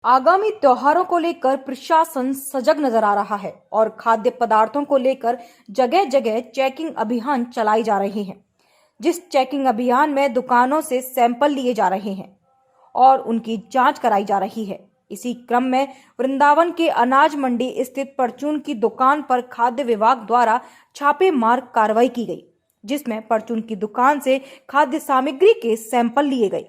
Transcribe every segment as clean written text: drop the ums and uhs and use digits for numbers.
आगामी त्योहारों को लेकर प्रशासन सजग नजर आ रहा है और खाद्य पदार्थों को लेकर जगह जगह चेकिंग अभियान चलाई जा रही है। जिस चेकिंग अभियान में दुकानों से सैंपल लिए जा रहे हैं और उनकी जांच कराई जा रही है। इसी क्रम में वृंदावन के अनाज मंडी स्थित परचून की दुकान पर खाद्य विभाग द्वारा छापेमार कार्रवाई की गई, जिसमें परचून की दुकान से खाद्य सामग्री के सैंपल लिए गए।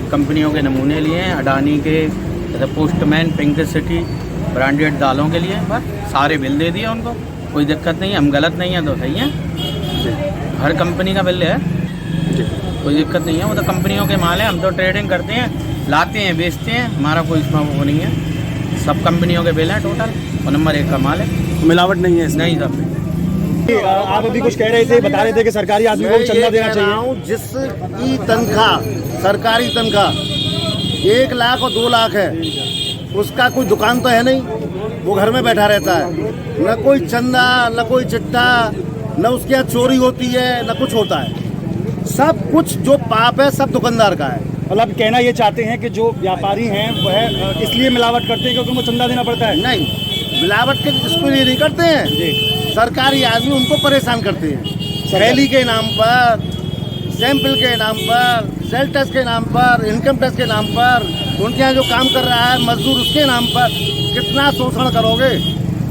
कंपनियों के नमूने लिए हैं, अडानी के जैसे पोस्टमैन, पिंक सिटी ब्रांडेड दालों के लिए बस सारे बिल दे दिए उनको। कोई दिक्कत नहीं है, हम गलत नहीं है तो सही है। हर कंपनी का बिल है, कोई दिक्कत नहीं है। वो तो कंपनियों के माल है, हम तो ट्रेडिंग करते हैं, लाते हैं, बेचते हैं, हमारा कोई इसमें वो नहीं है। सब कंपनियों के बिल हैं टोटल और नंबर 1 का माल है, मिलावट नहीं है। नहीं सब। आप अभी कुछ कह रहे थे, बता रहे थे कि सरकारी आदमी को चंदा देना चाहिए। जिसकी तनख्वाह, सरकारी तनख्वाह 1 लाख और 2 लाख है, उसका कोई दुकान तो है नहीं, वो घर में बैठा रहता है। न कोई चंदा, न कोई चिट्ठा, न उसके यहाँ चोरी होती है, न कुछ होता है। सब कुछ जो पाप है सब दुकानदार का है। मतलब आप कहना ये चाहते हैं कि जो व्यापारी हैं वह इसलिए मिलावट करते हैं क्योंकि उनको चंदा देना पड़ता है? नहीं, मिलावट के इसको लिए नहीं करते हैं जी। सरकारी आदमी उनको परेशान करते हैं, थैली के नाम पर, सैंपल के नाम पर, सेल टैक्स के नाम पर, इनकम टैक्स के नाम पर, उनके यहाँ जो काम कर रहा है मजदूर उसके नाम पर। कितना शोषण करोगे?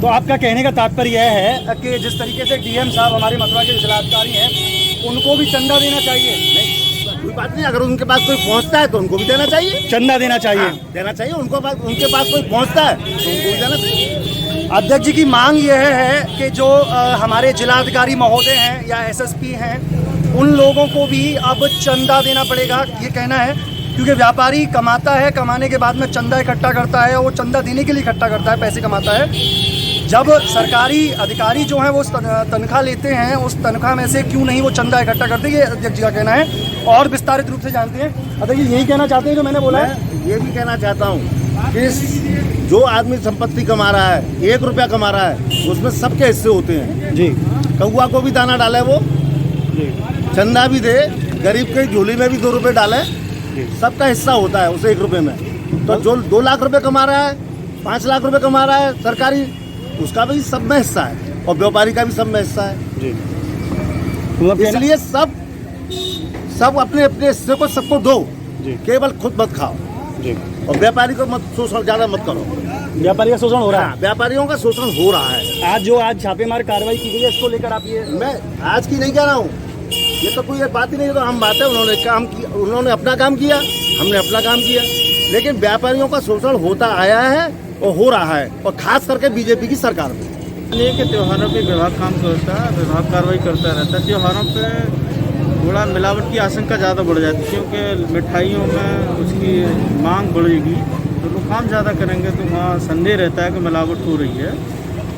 तो आपका कहने का तात्पर्य यह है कि जिस तरीके से डीएम साहब हमारे मथुरा के जिलाधिकारी हैं, उनको भी चंदा देना चाहिए? नहीं, कोई बात नहीं, अगर उनके पास कोई पहुँचता है तो उनको भी देना चाहिए, चंदा देना चाहिए। देना चाहिए उनको। उनके पास कोई पहुँचता है तो उनको भी देना चाहिए। अध्यक्ष जी की मांग यह है कि जो हमारे जिलाधिकारी महोदय हैं या एसएसपी हैं, उन लोगों को भी अब चंदा देना पड़ेगा, ये कहना है। क्योंकि व्यापारी कमाता है, कमाने के बाद में चंदा इकट्ठा करता है, वो चंदा देने के लिए इकट्ठा करता है, पैसे कमाता है। जब सरकारी अधिकारी जो हैं वो तनख्वाह लेते हैं, उस तनख्वाह में से क्यों नहीं वो चंदा इकट्ठा करते, ये अध्यक्ष जी का कहना है। और विस्तारित रूप से जानते हैं अध्यक्ष जी, यही कहना चाहते हैं जो मैंने बोला है? ये भी कहना चाहता हूँ कि जो आदमी संपत्ति कमा रहा है, 1 रुपया कमा रहा है, उसमें सबके हिस्से होते हैं जी। कौआ को भी दाना डाले वो जी, चंदा भी दे, गरीब के झोली में भी 2 रुपये डाले, सबका हिस्सा होता है उस 1 रुपये में। तो जो 2 लाख रुपए कमा रहा है, 5 लाख रुपए कमा रहा है सरकारी, उसका भी सब में हिस्सा है और व्यापारी का भी सब में हिस्सा है जी। इसलिए सब अपने अपने हिस्से को सबको दो, केवल खुद मत खाओ जी। और व्यापारी को मत शोषण, ज्यादा मत करो। व्यापारी का शोषण हो रहा है, व्यापारियों का शोषण हो रहा है। आज छापेमार कार्रवाई की गई है, इसको लेकर आप ये? मैं आज की नहीं कह रहा हूँ, ये तो कोई बात ही नहीं, तो हम बात है। उन्होंने अपना काम किया, हमने अपना काम किया, लेकिन व्यापारियों का शोषण होता आया है और हो रहा है, और खास करके बीजेपी की सरकार में। ये कि त्योहारों पे विभाग काम करता है, विभाग कार्रवाई करता रहता है। त्योहारों पे थोड़ा मिलावट की आशंका ज़्यादा बढ़ जाती है, क्योंकि मिठाइयों में उसकी मांग बढ़ेगी तो लोग काम ज़्यादा करेंगे, तो वहाँ संदेह रहता है कि मिलावट हो रही है।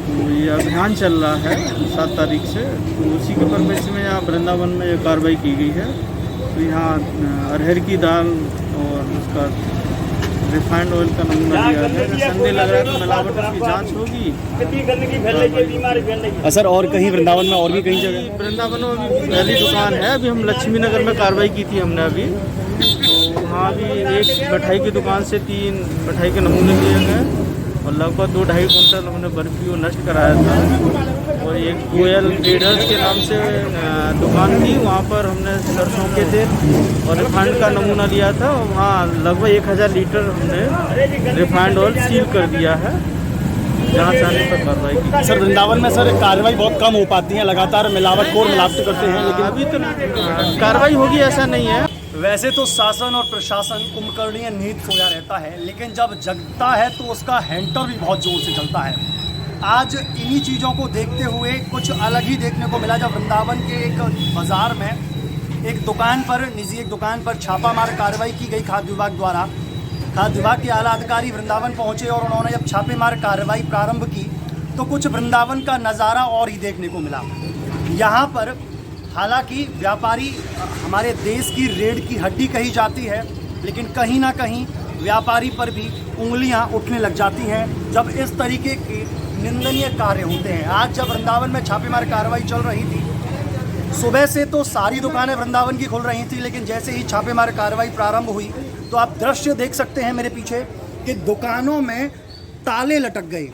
तो ये अभियान चल रहा है 7 तारीख से, तो उसी के परिप्रेक्ष्य में यहाँ वृंदावन में ये कार्रवाई की गई है। तो यहाँ अरहर की दाल और उसका रिफाइंड ऑयल का नमूना लिया है। संदेह लग रहा है कि मिलावट की जांच होगी। सर, और कहीं वृंदावन में और भी कहीं जगह? वृंदावन में अभी पहली दुकान है, अभी हम लक्ष्मी नगर में कार्रवाई की थी हमने अभी, तो वहाँ भी एक मिठाई की दुकान से 3 मिठाई के नमूने लिए गए और लगभग 2-2.5 कुंटल हमने बर्फी को नष्ट कराया था। और एक गोयल ट्रेडर्स के नाम से दुकान थी, वहाँ पर हमने सरसों के तेल और रिफाइंड का नमूना लिया था, और वहाँ लगभग 1000 लीटर हमने रिफाइंड ऑयल सील कर दिया है। जहाँ चाहने पर कार्रवाई की। सर, वृंदावन में सर कार्रवाई बहुत कम हो पाती है, लगातार मिलावटखोर मिलावट करते हैं, लेकिन अभी तो कार्रवाई होगी ऐसा नहीं है। वैसे तो शासन और प्रशासन कुंभकर्णीय नींद सोया रहता है, लेकिन जब जगता है तो उसका हैंटर भी बहुत जोर से चलता है। आज इन्हीं चीज़ों को देखते हुए कुछ अलग ही देखने को मिला जब वृंदावन के एक बाज़ार में एक दुकान पर निजी एक दुकान पर छापामार कार्रवाई की गई खाद्य विभाग द्वारा। खाद्य विभाग के आला अधिकारी वृंदावन पहुंचे और उन्होंने जब छापेमार कार्रवाई प्रारंभ की तो कुछ वृंदावन का नज़ारा और ही देखने को मिला। यहाँ पर हालांकि व्यापारी हमारे देश की रीढ़ की हड्डी कही जाती है, लेकिन कहीं ना कहीं व्यापारी पर भी उंगलियां उठने लग जाती हैं जब इस तरीके के निंदनीय कार्य होते हैं। आज जब वृंदावन में छापेमार कार्रवाई चल रही थी, सुबह से तो सारी दुकानें वृंदावन की खुल रही थी, लेकिन जैसे ही छापेमार कार्रवाई प्रारंभ हुई तो आप दृश्य देख सकते हैं मेरे पीछे कि दुकानों में ताले लटक गए।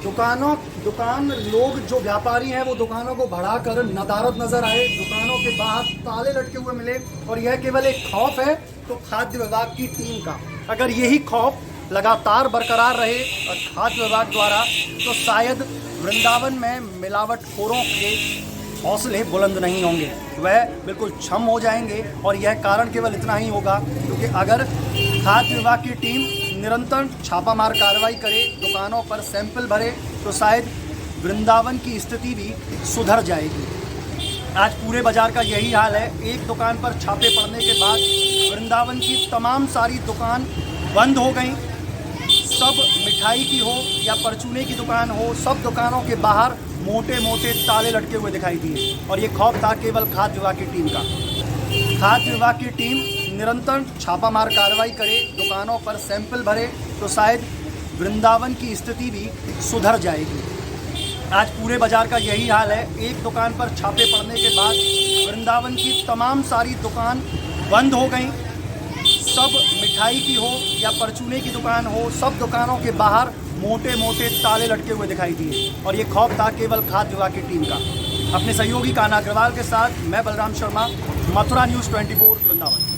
दुकान लोग जो व्यापारी हैं वो दुकानों को बढ़ाकर नदारद नजर आए, दुकानों के बाहर ताले लटके हुए मिले। और यह केवल एक खौफ है तो खाद्य विभाग की टीम का। अगर यही खौफ लगातार बरकरार रहे और खाद्य विभाग द्वारा तो शायद वृंदावन में मिलावटखोरों के हौसले बुलंद नहीं होंगे, वह बिल्कुल छम हो जाएंगे। और यह कारण केवल इतना ही होगा क्योंकि अगर खाद्य विभाग की टीम निरंतर छापामार कार्रवाई करे, दुकानों पर सैंपल भरे, तो शायद वृंदावन की स्थिति भी सुधर जाएगी। आज पूरे बाजार का यही हाल है। एक दुकान पर छापे पड़ने के बाद वृंदावन की तमाम सारी दुकान बंद हो गई। सब मिठाई की हो या परचूने की दुकान हो, सब दुकानों के बाहर मोटे मोटे ताले लटके हुए दिखाई दिए। और ये खौफ था केवल खाद्य विभाग की टीम का। खाद्य विभाग की टीम निरंतर छापामार कार्रवाई करे, दुकानों पर सैंपल भरे, तो शायद वृंदावन की स्थिति भी सुधर जाएगी। आज पूरे बाजार का यही हाल है। एक दुकान पर छापे पड़ने के बाद वृंदावन की तमाम सारी दुकान बंद हो गई। सब मिठाई की हो या परचूने की दुकान हो, सब दुकानों के बाहर मोटे मोटे ताले लटके हुए दिखाई दिए। और ये खौफ था केवल खाद्य विभाग की टीम का। अपने सहयोगी कान्हा अग्रवाल के साथ मैं बलराम शर्मा, मथुरा न्यूज़ 24 वृंदावन।